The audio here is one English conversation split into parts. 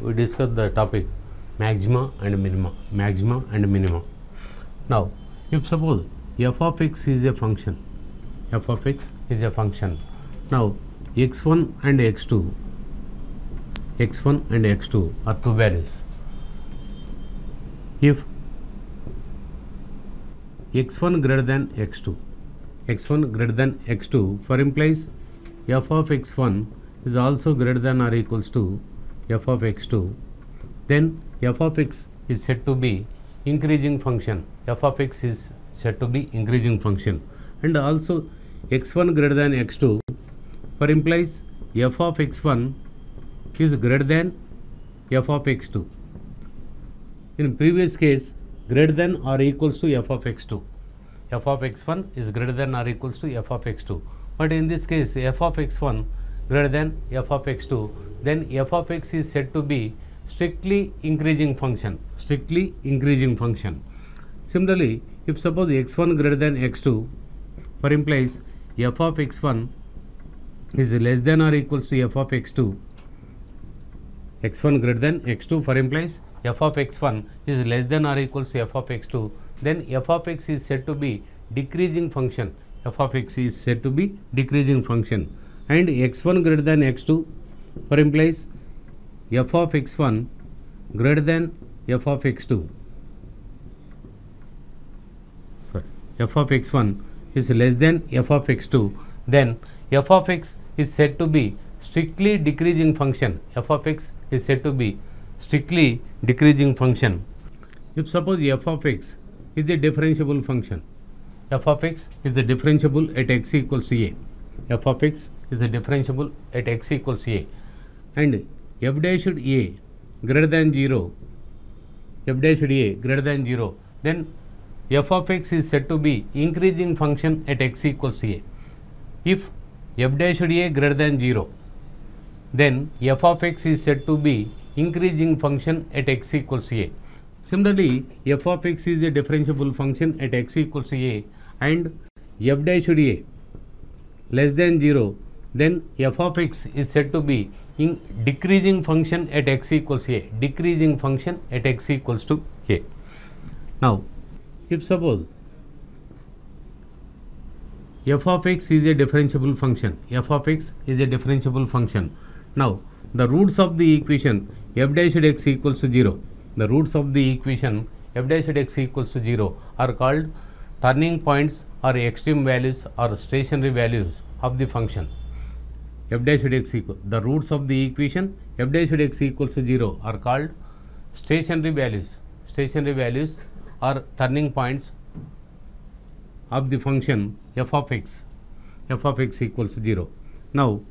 we discuss the topic maxima and minima. Maxima and minima. Now, if suppose f of x is a function, f of x is a function. Now, x1 and x2, x1 and x2 are two values. If x1 greater than x2, x1 greater than x2, for implies f of x1 is also greater than or equals to f of x2, then f of x is said to be increasing function. F of x is said to be increasing function, and also x1 greater than x2, for implies f of x1 is greater than f of x2. In previous case, greater than or equals to f of x2. F of x1 is greater than or equals to f of x2. But in this case, f of x1 greater than f of x2, then f of x is said to be strictly increasing function. Strictly increasing function. Similarly, if suppose x1 greater than x2, for implies f of x1 is less than or equals to f of x2. x1 greater than x2, for implies f of x1 is less than or equals to f of x2, then f of x is said to be decreasing function. F of x is said to be decreasing function, and x1 greater than x2, for implies f of x1 greater than f of x2. Sorry, f of x1 is less than f of x2, then f of x is said to be strictly decreasing function. F of x is said to be strictly decreasing function. If suppose f of x is a differentiable function, f of x is a differentiable at x equals to a. F of x is a differentiable at x equals to a, and f dash a greater than 0, f dash a greater than 0, then f of x is said to be increasing function at x equals to a. If f dash a greater than 0, then f of x is said to be increasing function at x equals to a. Similarly, f of x is a differentiable function at x equals to a, and f dash a less than 0, then f of x is said to be in decreasing function at x equals to a. Decreasing function at x equals to a. Now, if suppose f of x is a differentiable function, f of x is a differentiable function. Now, the roots of the equation f dash x equals to 0, the roots of the equation f dash x equals to 0 are called turning points or extreme values or stationary values of the function. F dash x equal, the roots of the equation f dash x equals to 0 are called stationary values. Stationary values are turning points of the function f of x. F of x equals to 0. Now,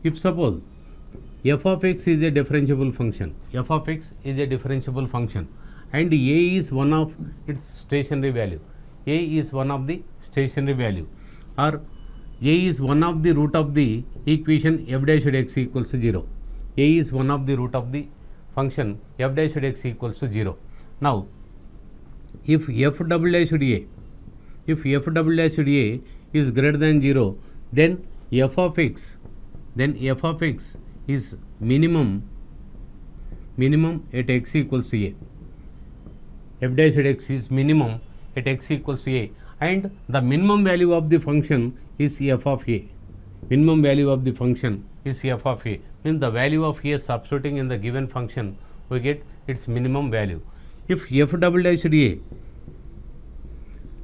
if suppose f of x is a differentiable function, f of x is a differentiable function, and a is one of its stationary value, a is one of the stationary value, or a is one of the root of the equation f dash x equals to 0. A is one of the root of the function f dash x equals to 0. Now, if f double dash a, if f double dash a is greater than 0, then f of x is minimum at x equals to a. F dash x is minimum at x equals to a, and the minimum value of the function is f of a. Minimum value of the function is f of a. Means the value of a substituting in the given function, we get its minimum value. If f double dash a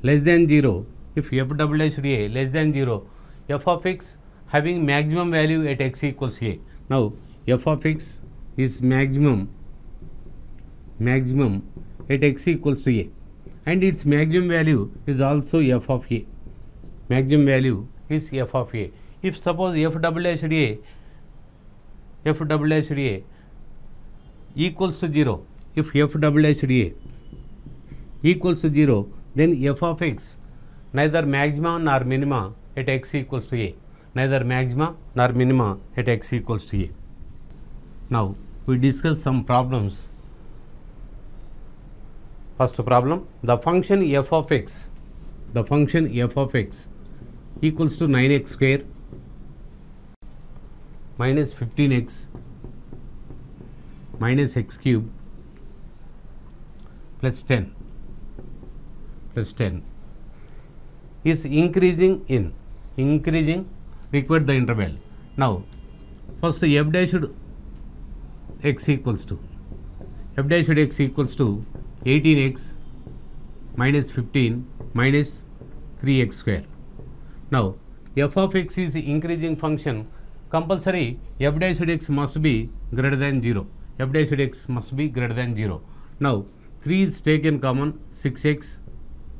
less than 0, if f double dash a less than 0, f of x having maximum value at x equals a. Now, f of x is maximum at x equals to a, and its maximum value is also f of a. Maximum value is f of a. If suppose f double dash a equals to 0, if f double dash a equals to 0, then f of x neither maxima nor minima at x equals to a. Neither maxima nor minima at x equals to a. Now, we discuss some problems. First problem, the function f of x equals to 9x square minus 15x minus x cube plus 10 is increasing required the interval. Now first f dash x equals to 18x minus 15 minus 3x square. Now f of x is increasing function, compulsory f dash x must be greater than 0. F dash x must be greater than 0. Now 3 is taken common, 6x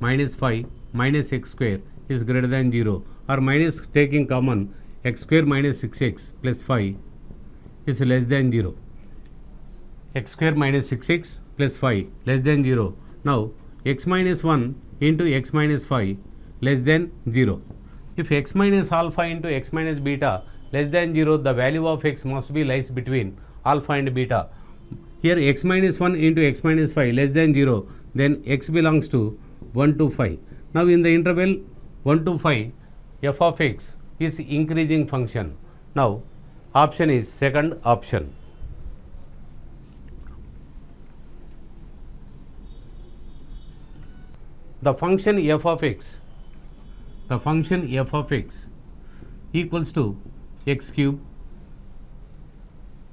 minus 5 minus x square is greater than 0, or minus taking common x square minus 6x plus 5 is less than 0. X square minus 6x plus 5 less than 0. Now x minus 1 into x minus 5 less than 0. If x minus alpha into x minus beta less than 0, the value of x must be lies between alpha and beta. Here x minus 1 into x minus 5 less than 0, then x belongs to 1 to 5. Now in the interval 1 to 5, f of x is increasing function. Now option is second option. The function f of x equals to x cube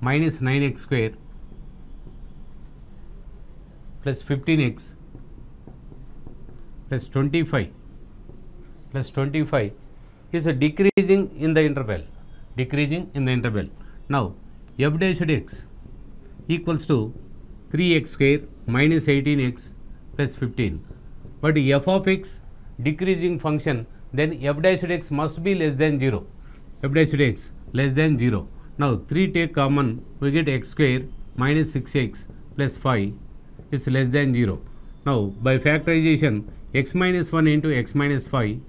minus 9x square plus 15x plus 25 is a decreasing in the interval. Now f dash x equals to 3x square minus 18x plus 15. But f of x decreasing function, then f dash x must be less than 0. Now 3 take common, we get x square minus 6x plus 5 is less than 0. Now by factorization, x minus 1 into x minus 5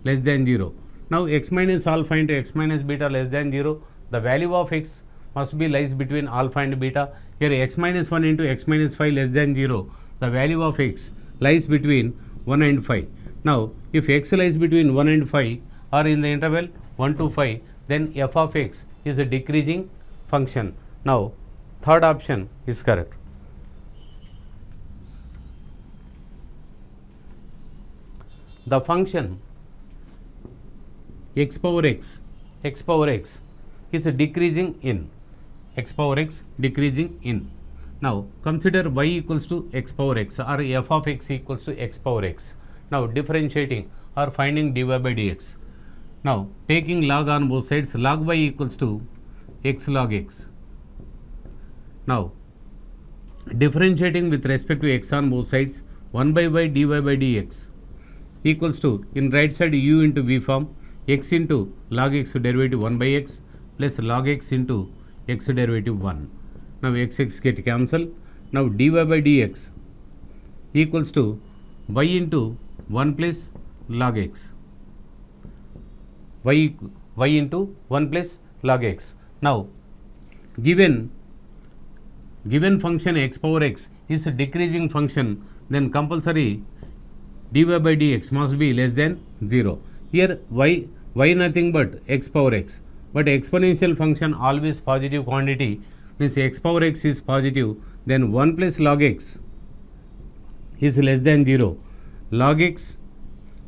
less than 0. Now x minus alpha into x minus beta less than 0. The value of x must be lies between alpha and beta. Here x minus 1 into x minus 5 less than 0. The value of x lies between 1 and 5. Now if x lies between 1 and 5 or in the interval 1 to 5, then f of x is a decreasing function. Now third option is correct. The function x power x is decreasing in. Now consider y equals to x power x or f of x equals to x power x. Now differentiating or finding dy by dx. Now taking log on both sides, log y equals to x log x. Now differentiating with respect to x on both sides, 1 by y dy by dx equals to, in right side u into v form, x into log x derivative 1 by x plus log x into x derivative 1. Now x get cancelled. Now dy by dx equals to y into 1 plus log x. y into 1 plus log x. Now given function x power x is a decreasing function, then compulsory dy by dx must be less than 0. Here y nothing but x power x, but exponential function always positive quantity, means x power x is positive, then 1 plus log x is less than 0, log x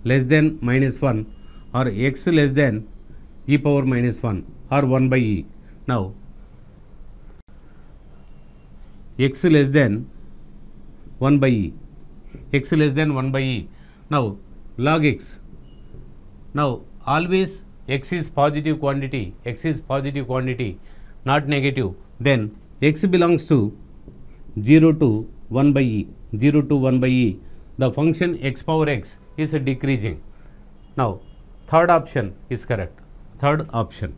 less than minus 1, or x less than e power minus 1 or 1 by e. Now x less than 1 by e. Now log x. Now always x is positive quantity, not negative. Then x belongs to 0 to 1 by e. The function x power x is decreasing. Now third option is correct. Third option.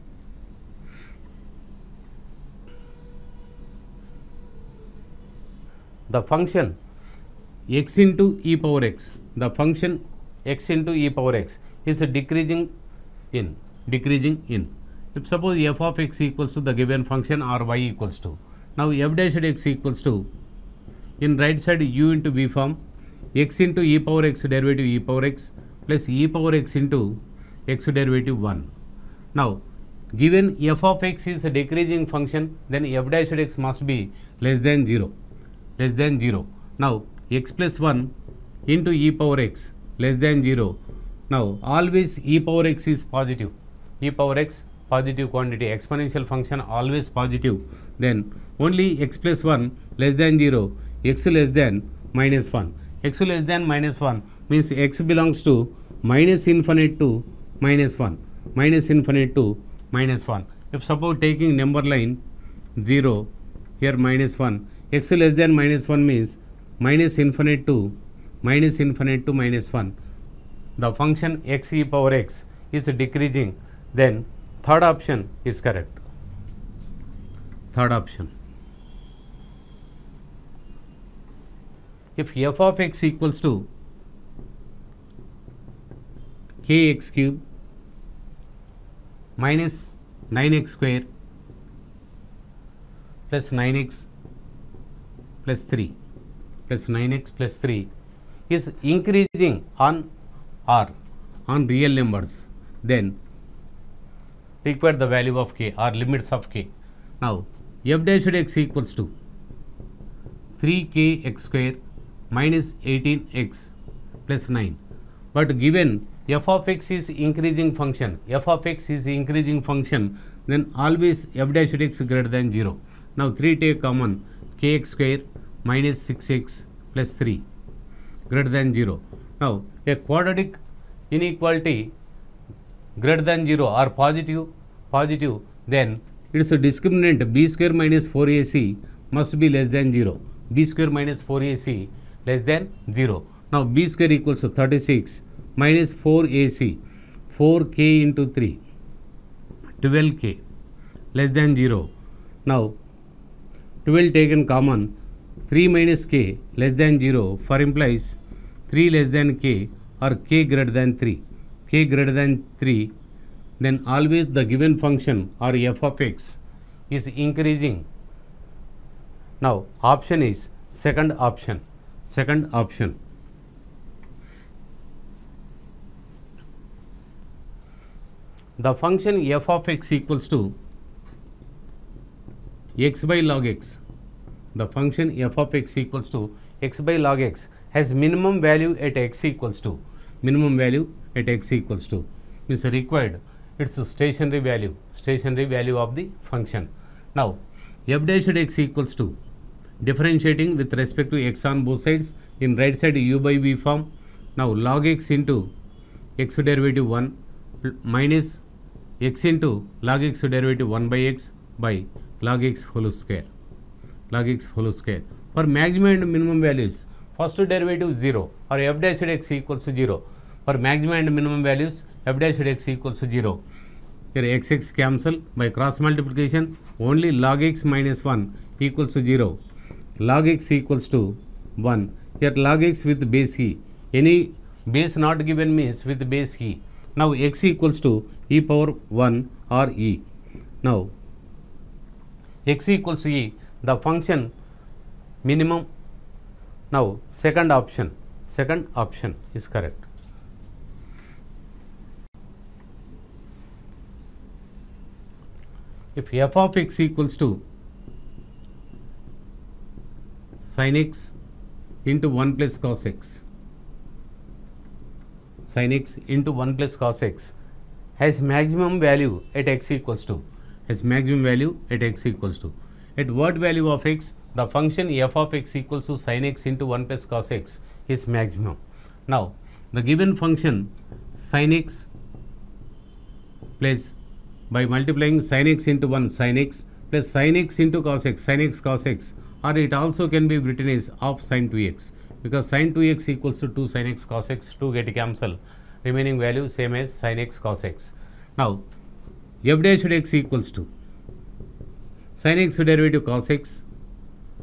The function x into e power x. The function x into e power x is decreasing in. If suppose f of x equals to the given function or y equals to. Now f dash x equals to, in right side u into v form, x into e power x derivative e power x plus e power x into x derivative 1. Now given f of x is a decreasing function, then f dash x must be less than 0, less than 0. Now x plus 1 into e power x less than 0. Now always e power x is positive, e power x positive quantity, exponential function always positive, then only x plus 1 less than 0, x less than minus 1. X less than minus 1 means x belongs to minus infinite to minus 1, minus infinite to minus 1. If suppose taking number line 0, here minus 1, x less than minus 1 means minus infinite to minus 1. The function x e power x is decreasing, then third option is correct. Third option. If f of x equals to kx cube minus 9x square plus 9x plus 3 plus 9x plus 3 is increasing on R, on real numbers, then require the value of k or limits of k. Now f dash x equals to 3kx square minus 18x plus 9. But given f of x is increasing function, f of x is increasing function, then always f dash x greater than 0. Now 3 take common, kx square minus 6x plus 3 greater than 0. Now a quadratic inequality greater than 0 or positive, then its discriminant b square minus 4ac must be less than 0. b square minus 4ac less than 0. Now b square equals to 36 minus 4ac, 4k into 3, 12k less than 0. Now 12 taken common, 3 minus k less than 0 for implies 3 less than k or k greater than 3, k greater than 3, then always the given function or f of x is increasing. Now option is second option, second option. The function f of x equals to x by log x. The function f of x equals to x by log x has minimum value at x equals to, minimum value at x equals to is required, its stationary value of the function. Now f dash x equals to, differentiating with respect to x on both sides, in right side u by v form. Now log x into x derivative 1 minus x into log x derivative 1 by x by log x whole square, log x whole square. For maximum and minimum values, first derivative 0 or f dash x equals to 0. For maximum and minimum values, f dash x equals to 0. Here x cancel by cross multiplication, only log x minus 1 equals to 0. Log x equals to 1. Here log x with base e. Any base not given means with base e. Now x equals to e power 1 or e. Now x equals to e, the function minimum. Now second option is correct. If f of x equals to sin x into 1 plus cos x, sin x into 1 plus cos x has maximum value at x equals to, has maximum value at x equals to. At what value of x? The function f of x equals to sin x into 1 plus cos x is maximum. Now the given function sin x plus, by multiplying sin x into 1 sin x plus sin x into cos x, sin x cos x, or it also can be written as of sin 2x, because sin 2x equals to 2 sin x cos x, 2 get cancel, remaining value same as sin x cos x. Now f dash x equals to sin x derivative cos x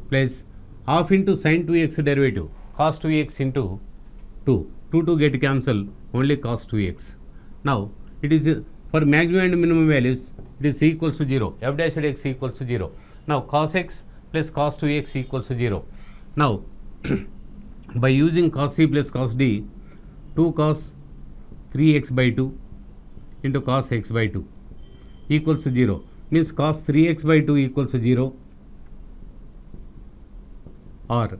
plus half into sin 2x derivative cos 2x into 2 get cancel, only cos 2x. Now it is for maximum and minimum values, it is equals to 0, f dash x equals to 0. Now cos x plus cos 2x equals to 0. Now by using cos c plus cos d, 2 cos 3x by 2 into cos x by 2 equals to 0, means cos 3x by 2 equals to 0, or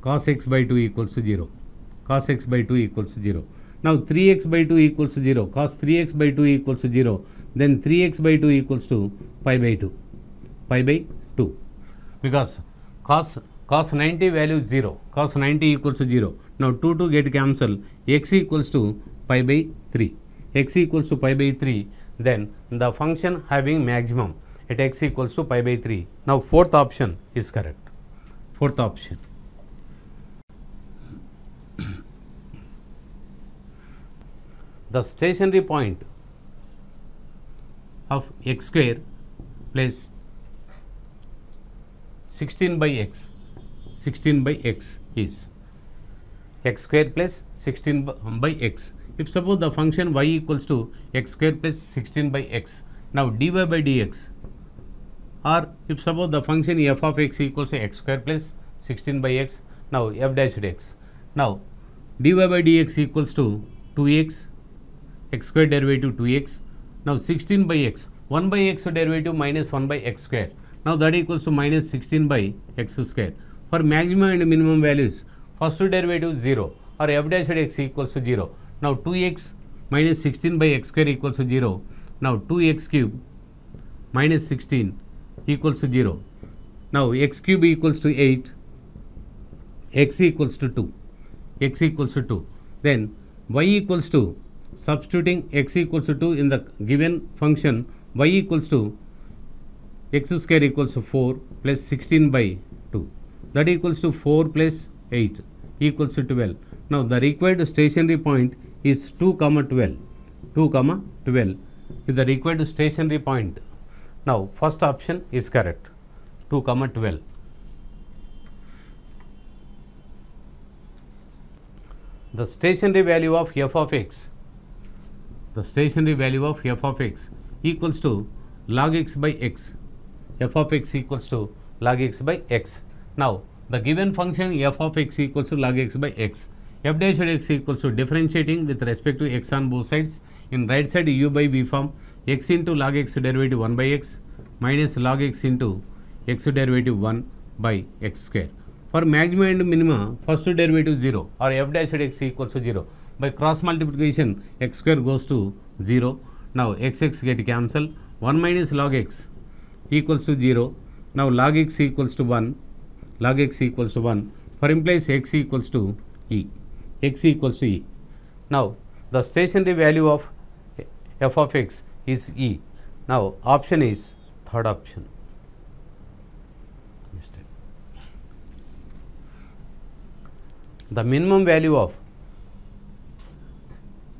cos x by 2 equals to 0. Cos x by 2 equals to 0. Now 3x by 2 equals to 0. Cos 3x by 2 equals to 0. Then 3x by 2 equals to pi by 2. Pi by 2. Because cos 90 value is 0. Cos 90 equals to 0. Now 2 get cancelled. X equals to pi by 3. X equals to pi by 3. Then the function having maximum at x equals to pi by 3. Now fourth option is correct. Fourth option. The stationary point of x square plus 16 by x is x square plus 16 by x. If suppose the function y equals to x square plus 16 by x, now dy by dx, or if suppose the function f of x equals to x square plus 16 by x, now f dash x. Now dy by dx equals to 2x, x square derivative 2x. Now 16 by x, 1 by x derivative minus 1 by x square. Now that equals to minus 16 by x square. For maximum and minimum values, first derivative 0 or f dash x equals to 0. Now 2x minus 16 by x square equals to 0. Now 2x cube minus 16 equals to 0. Now x cube equals to 8, x equals to 2, x equals to 2. Then y equals to, substituting x equals to 2 in the given function, y equals to x square equals to 4 plus 16 by 2. That equals to 4 plus 8 equals to 12. Now the required stationary point is 2, 12. 2, 12 is the required stationary point. Now first option is correct. 2, 12. The stationary value of f of x. The stationary value of f of x equals to log x by x. F of x equals to log x by x. Now the given function f of x equals to log x by x. F dash x equals to differentiating with respect to x on both sides. In right side u by v form, x into log x derivative 1 by x minus log x into x derivative 1 by x square. For maximum and minima, first derivative 0 or f dash x equals to 0. By cross multiplication, x square goes to 0. Now x get cancelled. 1 minus log x equals to 0. Now log x equals to 1. Log x equals to 1. For implies x equals to e. X equals to e. Now the stationary value of f of x is e. Now option is third option. The minimum value of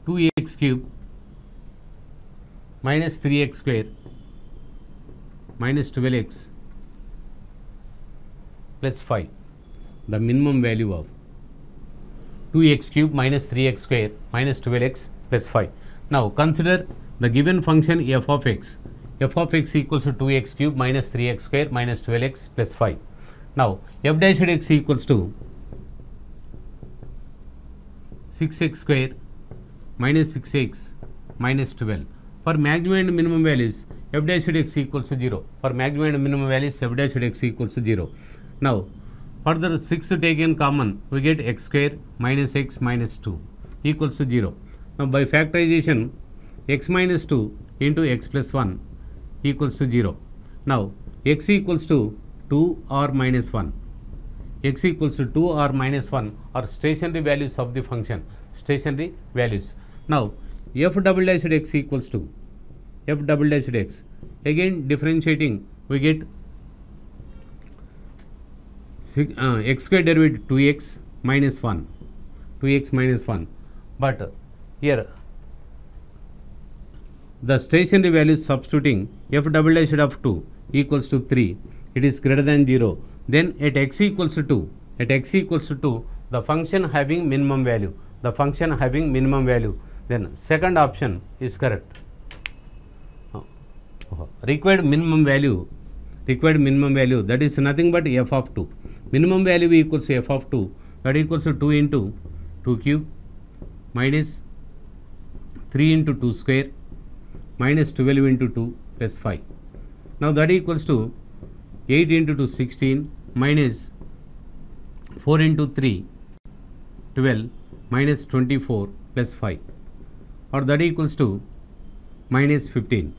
2x cube minus 3x square minus 12x plus 5. The minimum value of 2x cube minus 3x square minus 12x plus 5. Now consider the given function f of x. F of x equals to 2x cube minus 3x square minus 12x plus 5. Now f dash x equals to 6x square minus 6x minus 12. For maximum and minimum values, f dash x equals to 0. For maximum and minimum values, f dash x equals to 0. Now further 6 taken common, we get x square minus x minus 2 equals to 0. Now by factorization, x minus 2 into x plus 1 equals to 0. Now x equals to 2 or minus 1. X equals to 2 or minus 1 are stationary values of the function. Stationary values. Now f double dash x equals to f double dash x. Again differentiating, we get x square derivative 2x minus 1. 2x minus 1. But here the stationary value substituting f double dash of 2 equals to 3. It is greater than 0. Then at x equals to 2, at x equals to 2, the function having minimum value, the function having minimum value, then second option is correct. Required minimum value, that is nothing but f of 2. Minimum value equals to f of 2, that equals to 2 into 2 cube minus 3 into 2 square minus 12 into 2 plus 5. Now that equals to 8 into 2 16 minus 4 into 3, 12 minus 24 plus 5, or that equals to minus 15.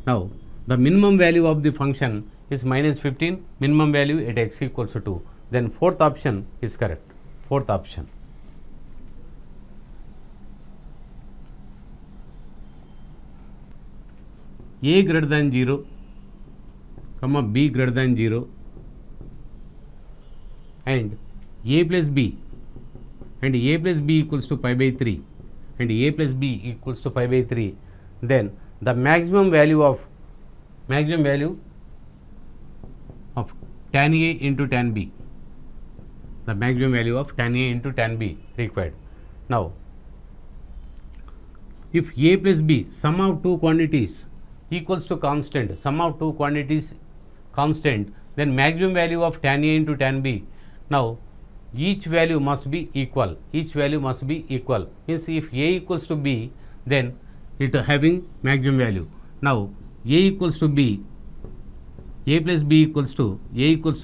Now, the minimum value of the function is minus 15, minimum value at x equals to 2. Then fourth option is correct. Fourth option. A greater than 0, comma b greater than 0, and a plus b, and a plus b equals to pi by 3, and a plus b equals to pi by 3, then the maximum value of tan a into tan b, the maximum value of tan a into tan b required. Now, if a plus b, sum of two quantities equals to constant, sum of two quantities constant, then maximum value of tan a into tan b. Now, each value must be equal, each value must be equal, means if a equals to b, then it having maximum value. Now, a equals to b, a plus b equals to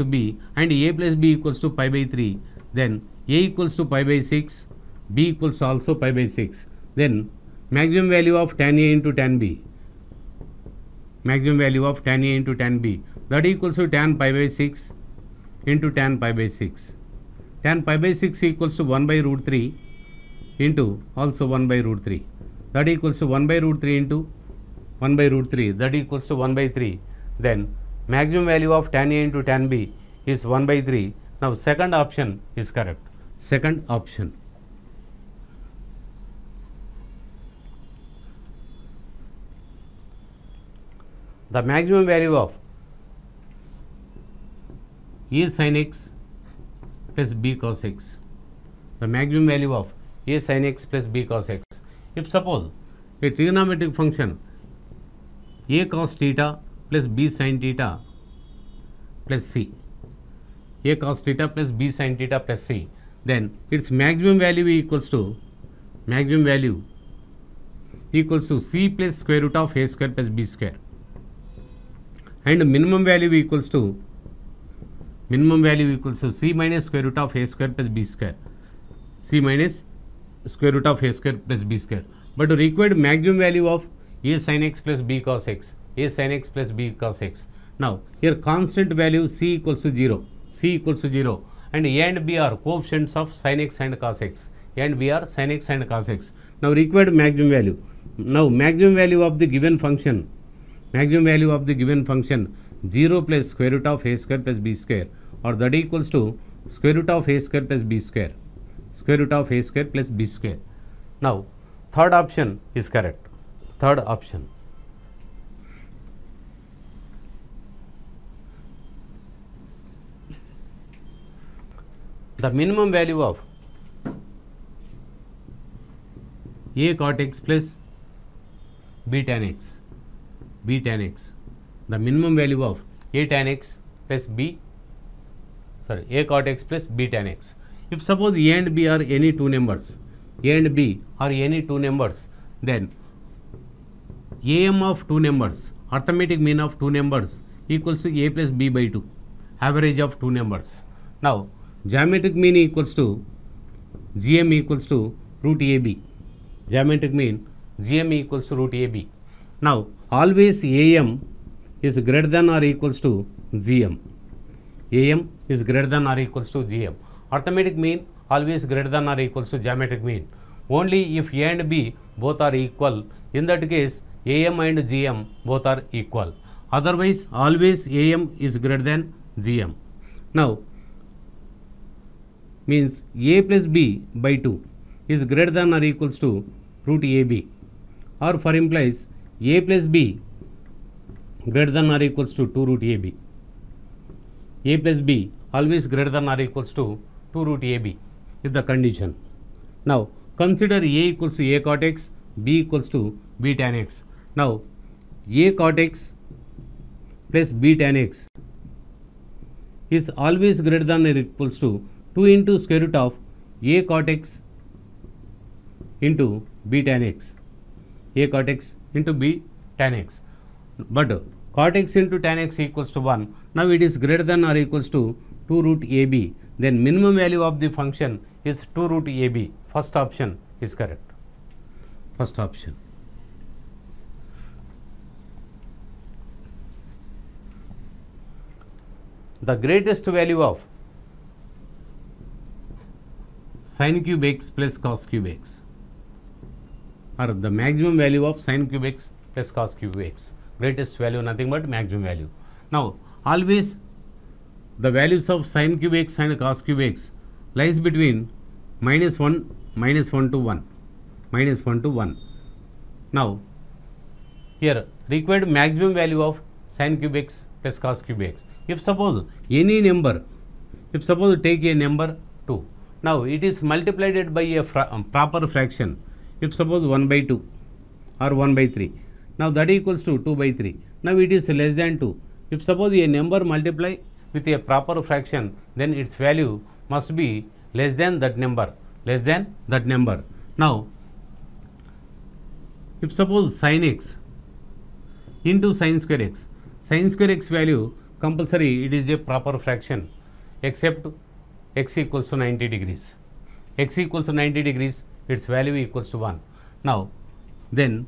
b, and a plus b equals to pi by 3, then a equals to pi by 6, b equals also pi by 6, then maximum value of tan a into tan b, maximum value of tan a into tan b, that equals to tan pi by 6 into tan pi by 6. Tan pi by 6 equals to 1 by root 3 into also 1 by root 3, that equals to 1 by root 3 into 1 by root 3, that equals to 1 by 3. Then maximum value of tan a into tan b is 1 by 3. Now, second option is correct. Second option. The maximum value of a sin x plus b cos x, the maximum value of a sin x plus b cos x. If suppose a trigonometric function a cos theta plus b sin theta plus c, a cos theta plus b sin theta plus c, then its maximum value equals to c plus square root of a square plus b square, and minimum value equals to c minus square root of a square plus b square, c minus square root of a square plus b square. But required maximum value of a sin x plus b cos x, a sin x plus b cos x. Now, here constant value c equals to 0, and a and b are coefficients of sin x and cos x, a and b are sin x and cos x. Now, required maximum value. Now, maximum value of the given function, 0 plus square root of a square plus b square, or that equals to square root of a square plus b square, plus b square. Now, third option is correct. Third option. The minimum value of a cot x plus b tan x, the minimum value of a tan x plus a cot x plus b tan x. If suppose a and b are any two numbers, then am of two numbers, arithmetic mean of two numbers equals to a plus b by 2, average of two numbers. Now, geometric mean equals to gm equals to root ab, geometric mean gm equals to root ab. Now, always am is greater than or equals to gm, am is greater than or equals to gm. Arithmetic mean always greater than or equals to geometric mean. Only if a and b both are equal, in that case am and gm both are equal. Otherwise, always am is greater than gm. Now, means a plus b by 2 is greater than or equals to root ab, or for implies a plus b greater than or equals to 2 root ab. A plus b always greater than or equals to 2 root ab is the condition. Now, consider a equals to a cot x, b equals to b tan x. Now, a cot x plus b tan x is always greater than or equals to 2 into square root of a cot x into b tan x, a cot x into b tan x. But cot x into tan x equals to 1. Now, it is greater than or equals to 2 root ab. then minimum value of the function is 2 root AB. First option is correct. First option. The greatest value of sin cube x plus cos cube x, or the maximum value of sin cube x plus cos cube x. Greatest value nothing but maximum value. Now, always the values of sin cube x and cos cube x lies between -1 to 1, -1 to 1. Now, here required maximum value of sin cube x plus cos cube x. If suppose any number, if suppose take a number 2, now it is multiplied by a proper fraction. If suppose 1 by 2 or 1 by 3, now that equals to 2 by 3. Now it is less than 2. If suppose a number multiply with a proper fraction, then its value must be less than that number, less than that number. Now, if suppose sin x into sin square x value compulsory it is a proper fraction, except x equals to 90 degrees. X equals to 90 degrees, its value equals to 1. Now, then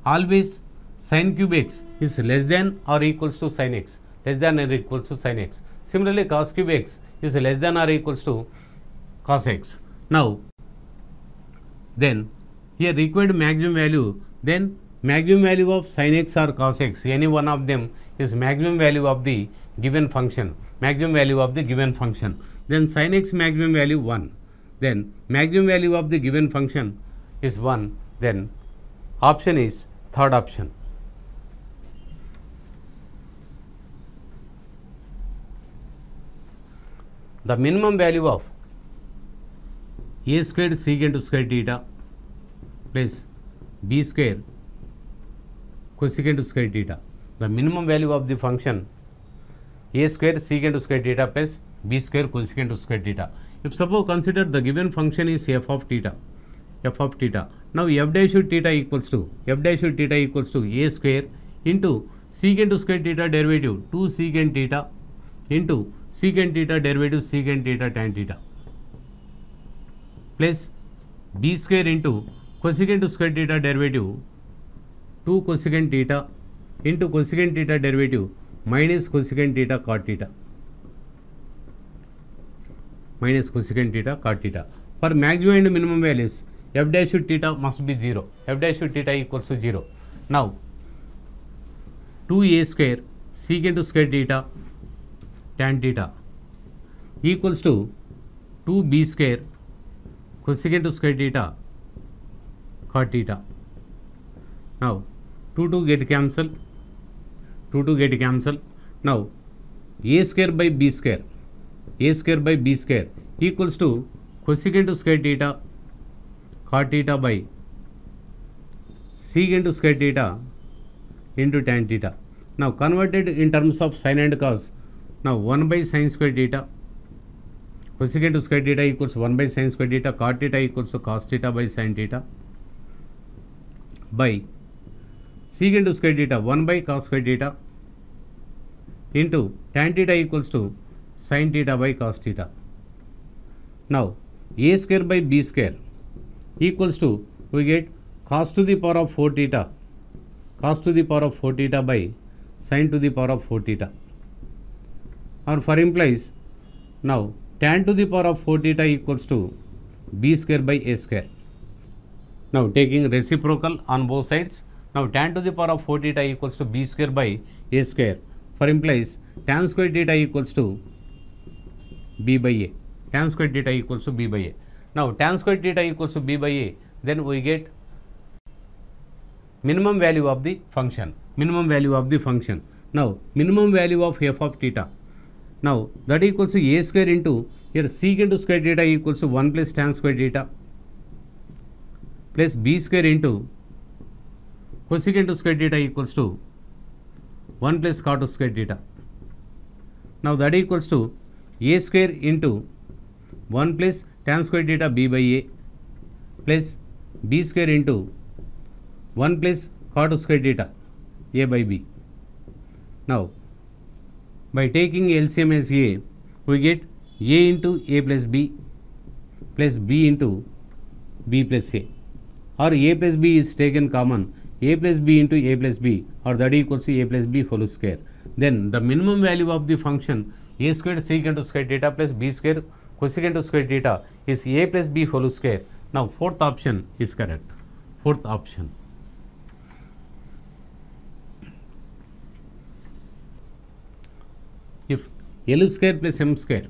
always sin cube x is less than or equals to sin x, less than or equals to sin x. Similarly, cos cube x is less than or equals to cos x. Now, then here required maximum value, then maximum value of sin x or cos x, any one of them is maximum value of the given function, maximum value of the given function. Then sin x maximum value 1, then maximum value of the given function is 1, then option is third option. The minimum value of a squared secant square theta plus b square cosecant square theta. The minimum value of the function a square secant square theta plus b square cosecant square theta. If suppose consider the given function is f of theta. Now f dash theta equals to a square into secant square theta derivative 2 secant theta into secant theta derivative secant theta tan theta plus b square into cosecant square theta derivative 2 cosecant theta into cosecant theta derivative minus cosecant theta cot theta, minus cosecant theta cot theta. For maximum and minimum values, f dash theta must be 0, f dash theta equals to 0. Now, 2a square secant square theta tan theta equals to 2b square cosecant square theta cot theta. Now, 2 get cancel, 2 get cancel. Now, a square by b square equals to cosecant square theta cot theta by secant square theta into tan theta. Now, converted in terms of sin and cos. Now, 1 by sin square theta cosecant square theta equals 1 by sin square theta, cot theta equals to cos theta by sin theta by secant square theta 1 by cos square theta into tan theta equals to sin theta by cos theta. Now, a square by b square equals to, we get cos to the power of 4 theta by sin to the power of 4 theta, or for implies, now tan to the power of 4 theta equals to b square by a square. Now, taking reciprocal on both sides, now tan to the power of 4 theta equals to b square by a square, for implies tan square theta equals to b by a, tan square theta equals to b by a. Now, tan square theta equals to b by a, then we get minimum value of the function, minimum value of the function. Now, minimum value of f of theta, now that equals to a square into, here secant square theta equals to 1 plus tan square theta plus b square into cosecant square theta equals to 1 plus cot square theta. Now, that equals to a square into 1 plus tan square theta b by a plus b square into 1 plus cot square theta a by b. Now, by taking LCM as a, we get a into a plus b into b plus a, or a plus b is taken common, a plus b into a plus b, or that equals to a plus b whole square. Then the minimum value of the function a squared secant square theta plus b square cosecant square theta is a plus b whole square. Now fourth option is correct. Fourth option. If L square plus m square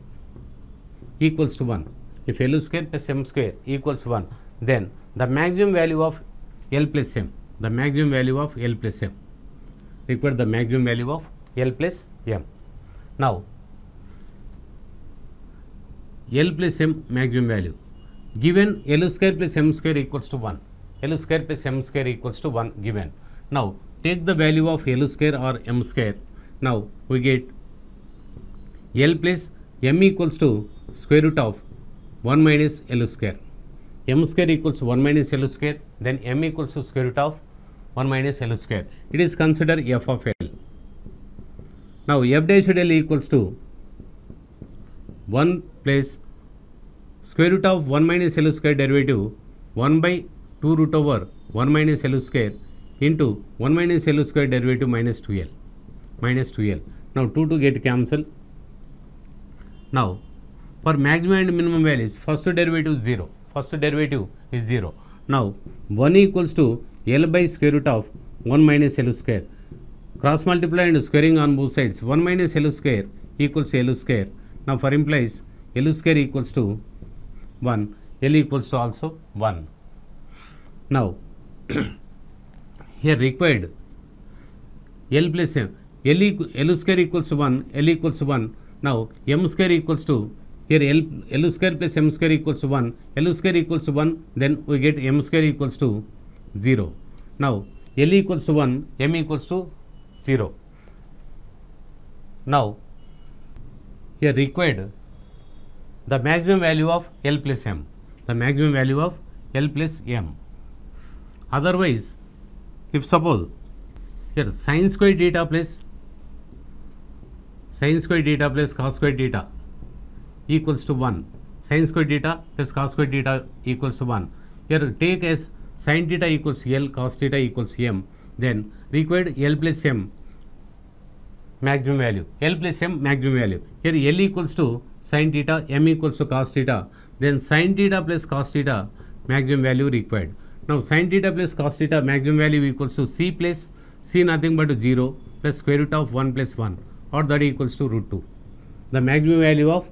equals to 1, if L square plus m square equals 1, then the maximum value of L plus m, the maximum value of L plus m, require the maximum value of L plus m. Now L plus m maximum value, given L square plus m square equals to 1, L square plus m square equals to 1 given. Now take the value of L square or m square. Now we get L plus m equals to square root of 1 minus L square. M square equals to 1 minus L square, then m equals to square root of 1 minus L square. It is considered f of L. Now f dash L equals to 1 plus square root of 1 minus L square derivative 1 by 2 root over 1 minus L square into 1 minus L square derivative minus 2L. Now 2 get cancel. Now for maximum and minimum values, first derivative is 0. Now 1 equals to L by square root of 1 minus L square. Cross multiply and squaring on both sides. 1 minus L square equals to L square. Now for implies L square equals to 1, L equals to also 1. Now here required L plus m, L square equals to 1, L equals to 1. Now m square equals to, here L square plus m square equals to 1, L square equals to 1, then we get m square equals to 0. Now L equals to 1, m equals to 0. Now here required the maximum value of L plus m, the maximum value of L plus m. Otherwise, if suppose here sin square theta plus cos square theta equals to 1, sin square theta plus cos square theta equals to 1. Here take as sin theta equals L, cos theta equals m, then required L plus m maximum value, L plus m maximum value. Here L equals to sin theta, m equals to cos theta, then sin theta plus cos theta maximum value required. Now sin theta plus cos theta maximum value equals to c plus c nothing but 0 plus square root of 1 plus 1, or that equals to root 2. The maximum value of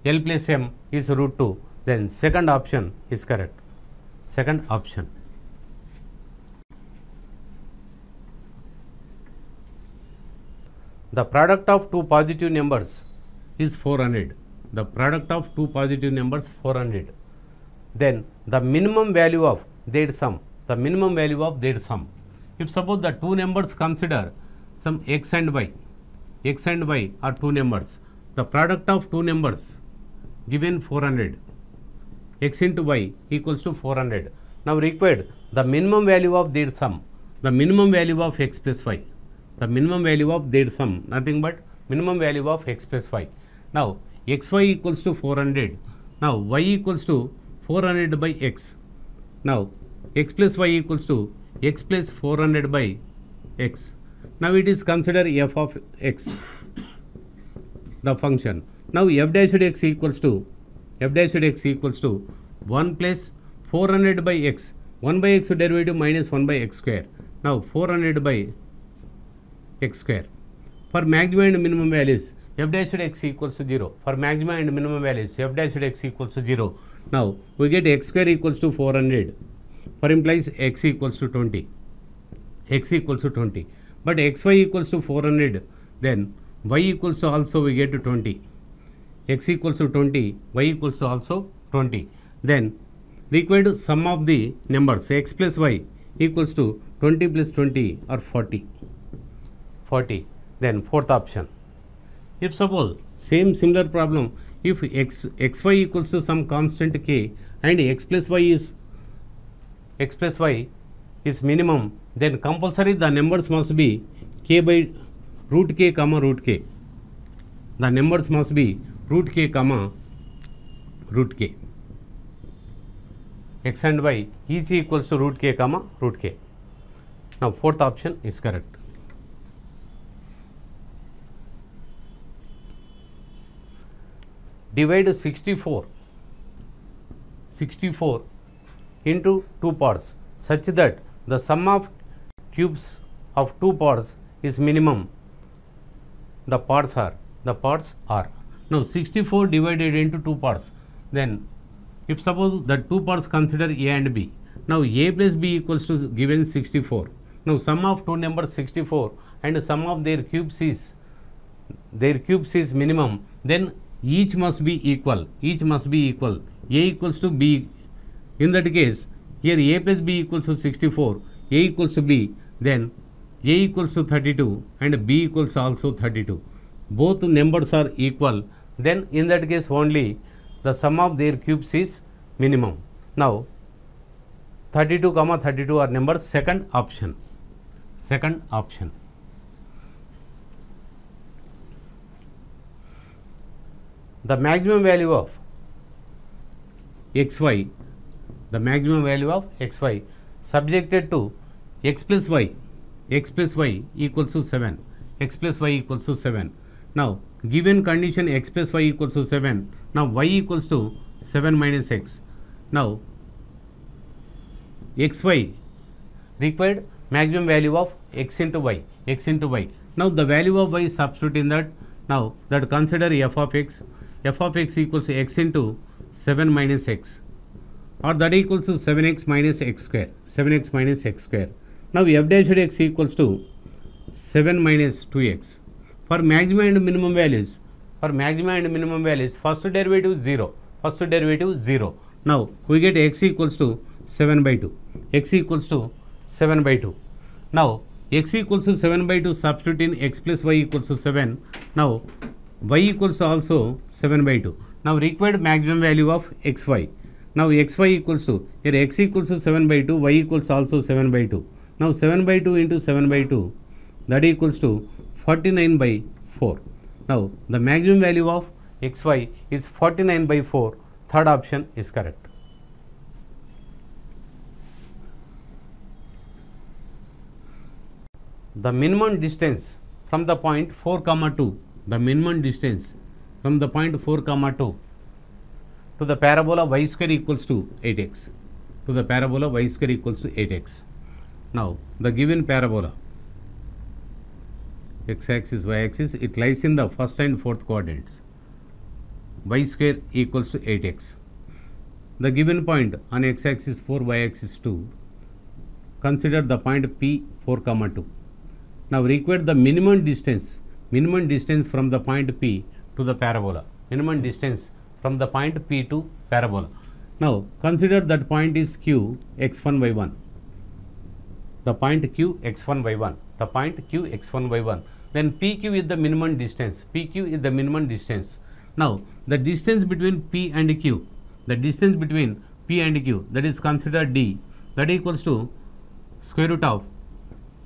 L plus m is root 2. Then second option is correct. Second option. The product of two positive numbers is 400. The product of two positive numbers 400. Then the minimum value of their sum. The minimum value of their sum. If suppose the two numbers consider some x and y are two numbers. The product of two numbers given 400. X into y equals to 400. Now required the minimum value of their sum. The minimum value of x plus y. The minimum value of their sum, nothing but minimum value of x plus y. Now xy equals to 400. Now y equals to 400 by x. Now x plus y equals to x plus 400 by x. Now it is considered f of x, the function. Now f dash x equals to 1 plus 400 by x. 1 by x derivative minus 1 by x square. Now 400 by x square. For maximum and minimum values, f dash x equals to 0. For maximum and minimum values, f dash x equals to 0. Now we get x square equals to 400. For implies x equals to 20. X equals to 20. But xy equals to 400. Then y equals to also we get to 20. X equals to 20. Y equals to also 20. Then required sum of the numbers x plus y equals to 20 plus 20 or 40. 40. Then fourth option. If suppose similar problem, if xy equals to some constant k and x plus y is minimum, then compulsory the numbers must be k by root k comma root k. The numbers must be root k comma root k. X and y each equals to root k comma root k. Now fourth option is correct. Divide 64 into two parts such that the sum of cubes of two parts is minimum. The parts are now 64 divided into two parts. Then if suppose the two parts consider A and B, now A plus B equals to given 64. Now sum of two numbers 64 and sum of their cubes is minimum, then each must be equal. A equals to B. In that case, here A plus B equals to 64, A equals to B, then A equals to 32 and B equals also 32. Both numbers are equal, then in that case only the sum of their cubes is minimum. Now 32 comma 32 are numbers. Second option. The maximum value of xy, subjected to x plus y equals to 7. Now given condition x plus y equals to 7, now y equals to 7 minus x. Now xy required maximum value of x into y. Now the value of y substitute in that. Now that consider f of x equals to x into 7 minus x, or that equals to 7x minus x square. Now f dash x equals to 7 minus 2x. For maximum and minimum values, first derivative 0. Now we get x equals to 7 by 2. Now x equals to 7 by 2, substitute in x plus y equals to 7. Now y equals to also 7 by 2. Now required maximum value of xy. Now xy equals to, here x equals to 7 by 2, y equals also 7 by 2. Now 7 by 2 into 7 by 2, that equals to 49 by 4. Now the maximum value of xy is 49 by 4. Third option is correct. The minimum distance from the point 4, 2, the minimum distance from the point 4, 2 to the parabola y square equals to 8x. Now the given parabola, x axis, y axis, it lies in the first and fourth quadrants. Y square equals to 8x. The given point on x axis 4, y axis 2. Consider the point P 4, 2. Now require the minimum distance from the point P to the parabola. Now consider that point is Q x1 by 1. The point Q x1 by 1. Then PQ is the minimum distance. Now the distance between P and Q, that is considered D, that equals to square root of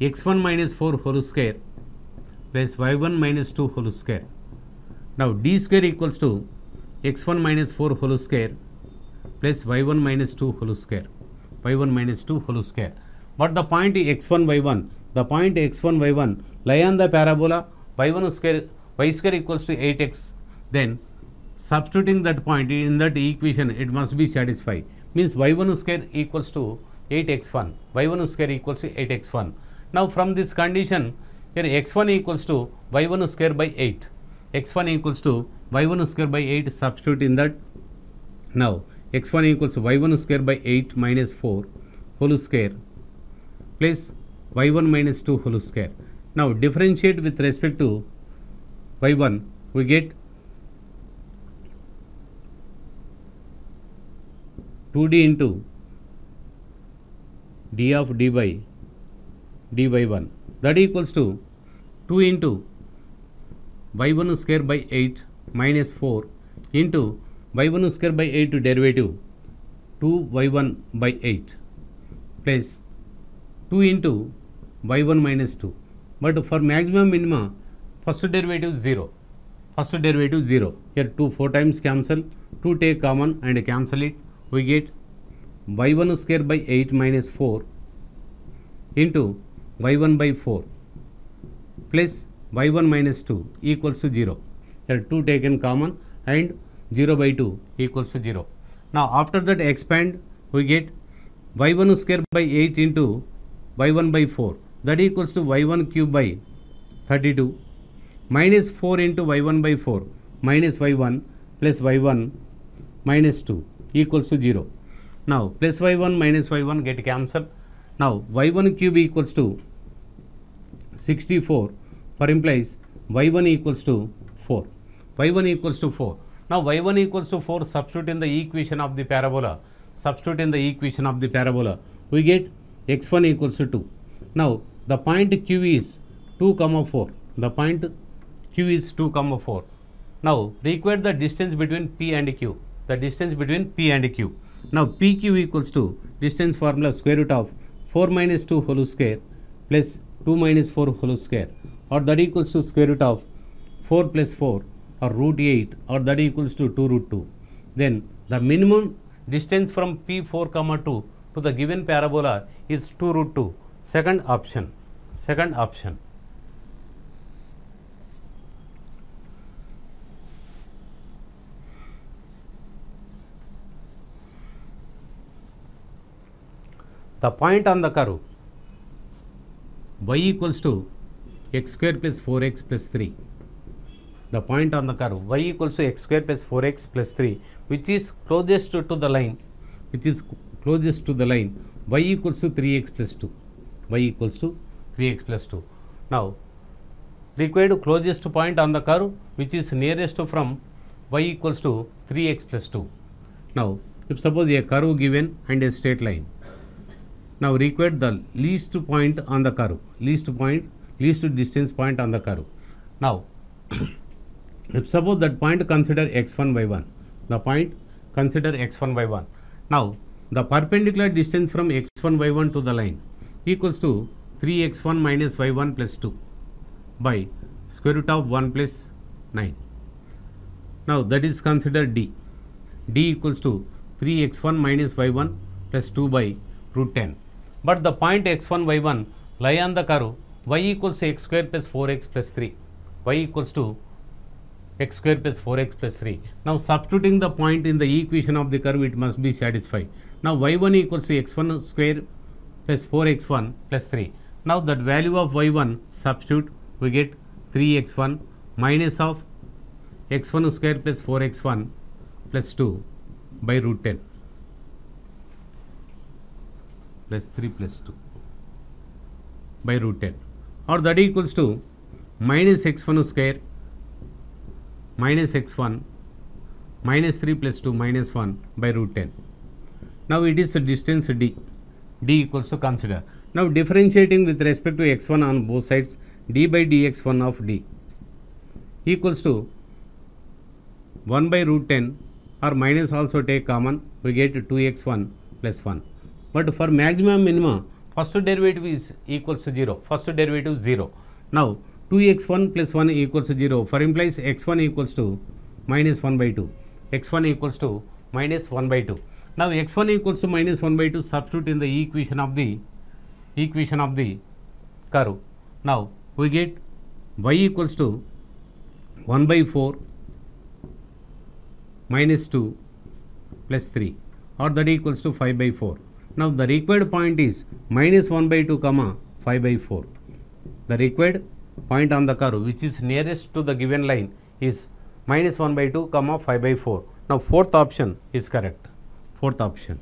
x1 minus 4 whole square plus y1 minus 2 whole square. Now D square equals to x1 minus 4 whole square plus y1 minus 2 whole square. But the point x1 y1, lie on the parabola y square equals to 8x. Then substituting that point in that equation, it must be satisfied. Means y1 square equals to 8x1. Now from this condition, here x1 equals to y1 square by 8. Substitute in that. Now x1 equals to y1 square by 8 minus 4 whole square plus y1 minus 2 whole square. Now differentiate with respect to y1, we get 2d into d of d by 1, that equals to 2 into y1 square by 8 minus 4 into y1 square by 8 derivative 2y1 by 8 plus 2 into y1 minus 2. But for maximum minima, first derivative 0. Here 2 4 times cancel, 2 take common and cancel it. We get y1 square by 8 minus 4 into y1 by 4 plus y1 minus 2 equals to 0. There are 2 taken common and 0 by 2 equals to 0. Now after that expand, we get y1 square by 8 into y1 by 4, that equals to y1 cube by 32 minus 4 into y1 by 4 minus y1 plus y1 minus 2 equals to 0. Now plus y1 minus y1 get cancelled. Now y1 cube equals to 64, for implies y1 equals to 4. y1 equals to 4. Now y1 equals to 4, substitute in the equation of the parabola. Substitute in the equation of the parabola. We get x1 equals to 2. Now the point q is 2 comma 4. The point q is 2 comma 4. Now require the distance between p and q. The distance between p and q. Now pq equals to distance formula square root of 4 minus 2 whole square plus 2 minus 4 whole square, or that equals to square root of 4 plus 4 or root 8, or that equals to 2 root 2. Then the minimum distance from p4 comma 2 to the given parabola is 2 root 2. Second option. Second option. The point on the curve y equals to x square plus 4x plus 3. The point on the curve y equals to x square plus 4x plus 3, which is closest to the line, y equals to 3x plus 2. Y equals to 3x plus 2. Now required closest point on the curve which is nearest from y equals to 3x plus 2. Now if suppose a curve given and a straight line, now required the least point on the curve, least distance point on the curve. Now if suppose that point consider x1 by 1, the point consider x1 by 1. Now the perpendicular distance from x1 by 1 to the line equals to 3x1 minus y1 plus 2 by square root of 1 plus 9. Now that is considered d. d equals to 3x1 minus y1 plus 2 by root 10. But the point x1 y1 lie on the curve y equals to x square plus 4x plus 3. y equals to x square plus 4x plus 3. Now substituting the point in the equation of the curve, it must be satisfied. Now y1 equals to x1 square plus 4x1 plus 3. Now that value of y1 substitute, we get 3x1 minus of x1 square plus 4x1 plus 2 by root 10 plus 3 plus 2 by root 10, or that equals to minus x1 square minus x1 minus 3 plus 2 minus 1 by root 10. Now it is the distance d. d equals to consider. Now differentiating with respect to x1 on both sides, d by dx1 of d equals to 1 by root 10, or minus also take common, we get 2x1 plus 1. But for maximum minima, first derivative is equals to 0. First derivative 0. Now 2x1 plus 1 equals to 0, for implies x1 equals to minus 1 by 2. x1 equals to minus 1 by 2. Now x1 equals to minus 1 by 2, substitute in the equation of the curve. Now we get y equals to 1 by 4 minus 2 plus 3, or that equals to 5 by 4. Now the required point is minus 1 by 2 comma 5 by 4. The required point on the curve which is nearest to the given line is minus 1 by 2 comma 5 by 4. Now fourth option is correct. Fourth option.